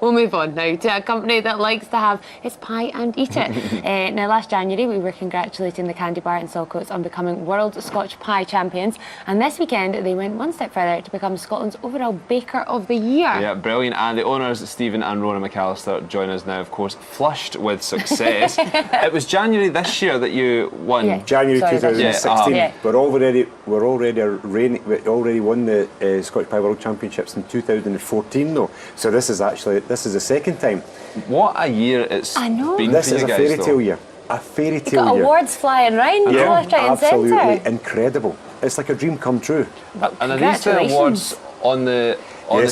We'll move on now to a company that likes to have its pie and eat it. Now, last January, we were congratulating the Kandy Bar in Saltcoats on becoming World Scotch Pie Champions. And this weekend, they went one step further to become Scotland's overall Baker of the Year. Yeah, brilliant. And the owners, Stephen and Rona McAllister, join us now, of course, flushed with success. It was January this year that you won. Yeah. January 2016. Yeah. We already won the Scotch Pie World Championships in 2014, though. So this is the second time. What a year it's been This for is you a guys, fairy tale year. A fairy tale Got year. awards flying round, left, right and centre. Absolutely incredible. It's like a dream come true. And are these the awards on the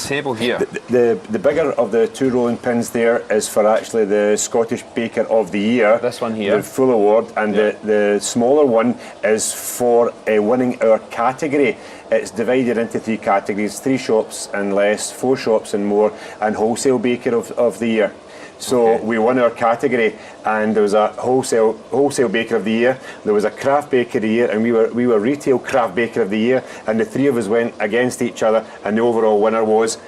table here? The bigger of the two rolling pins there is for actually the Scottish Baker of the Year. This one here. The full award. And the smaller one is for winning our category. It's divided into 3 categories: 3 shops and less, 4 shops and more, and wholesale baker of the year. So we won our category, and there was a wholesale baker of the year, there was a craft baker of the year, and we were retail craft baker of the year, and the 3 of us went against each other, and the overall winner was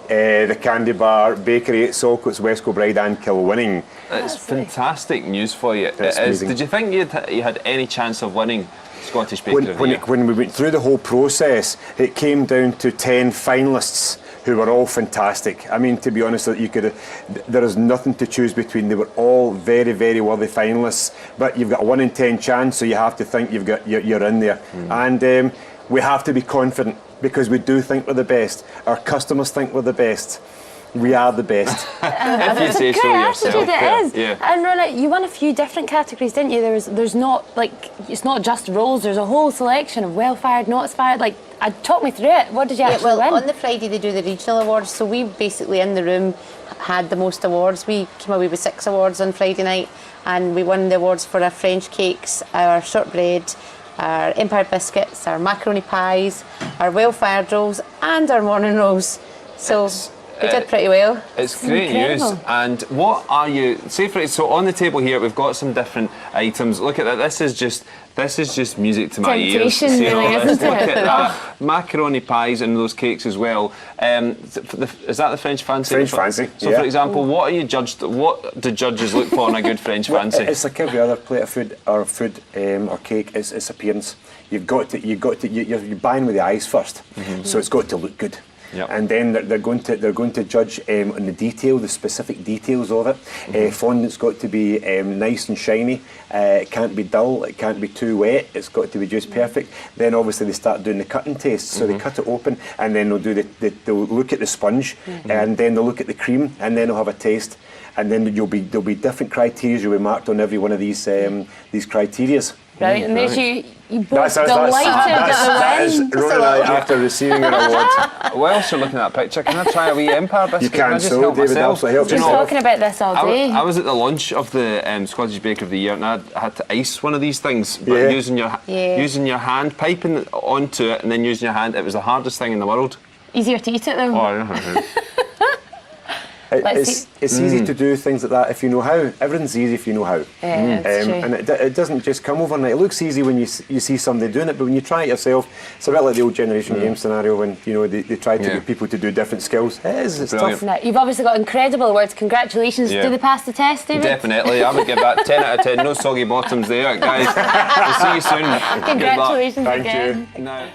the Kandy Bar Bakery at Saltcoats, West Kilbride and Kilwinning. It's fantastic news for you. It is. Did you think you had any chance of winning Scottish Baker of the Year? When we went through the whole process, it came down to 10 finalists who were all fantastic. I mean, to be honest, there is nothing to choose between. They were all very, very worthy finalists. But you've got a 1 in 10 chance, so you have to think you're in there. And we have to be confident, because we do think we're the best. Our customers think we're the best. We are the best. If you say so yourself. It is. Yeah. And Rona, you won a few different categories, didn't you? There's not, like, it's not just rolls. There's a whole selection of well-fired, not fired. Like, talk me through it. What did you actually win? On the Friday they do the regional awards, so we basically in the room had the most awards. We came away with 6 awards on Friday night, and we won the awards for our French cakes, our shortbread, our Empire biscuits, our macaroni pies, our well-fired rolls, and our morning rolls. So we did pretty well. It's great news. And what are you? So on the table here, we've got some different items. Look at that. This is just music to my ears. Temptation, really, isn't it? Look at that. Macaroni pies and those cakes as well. Is that the French fancy? French fancy. So, for example, what are you judged? What do judges look for in a good French fancy? It's like every other plate of food or cake. It's appearance. You're buying with the eyes first, so it's got to look good. Yep. And then they're going to judge on the detail, the specific details of it. Fondant's got to be nice and shiny. It can't be dull. It can't be too wet. It's got to be just perfect. Then obviously they start doing the cutting taste. So they cut it open, and then they'll look at the sponge, and then they'll look at the cream, and then they'll have a taste. And then there'll be different criteria you'll be marked on every one of these criterias. Right, and there's you both delighted that is at the Rona and I after receiving an award. Whilst you're looking at that picture, can I try a wee Empire biscuit? You can, so David, absolutely help We've been talking about this all day. I was at the launch of the Scottish Baker of the Year, and I had to ice one of these things, but using your hand, piping it onto it, and then using your hand. It was the hardest thing in the world. Easier to eat it though. Oh, I know. It's easy to do things like that if you know how. Everything's easy if you know how. Yeah, that's true. And it doesn't just come overnight. It looks easy when you see somebody doing it, but when you try it yourself, it's a bit like the old generation game scenario when they try to get people to do different skills. It's tough. Now, you've obviously got incredible awards. Congratulations. Do they pass the test, David? Definitely. I would give that 10 out of 10. No soggy bottoms there, guys. We'll see you soon. Congratulations again. Thank you. Now,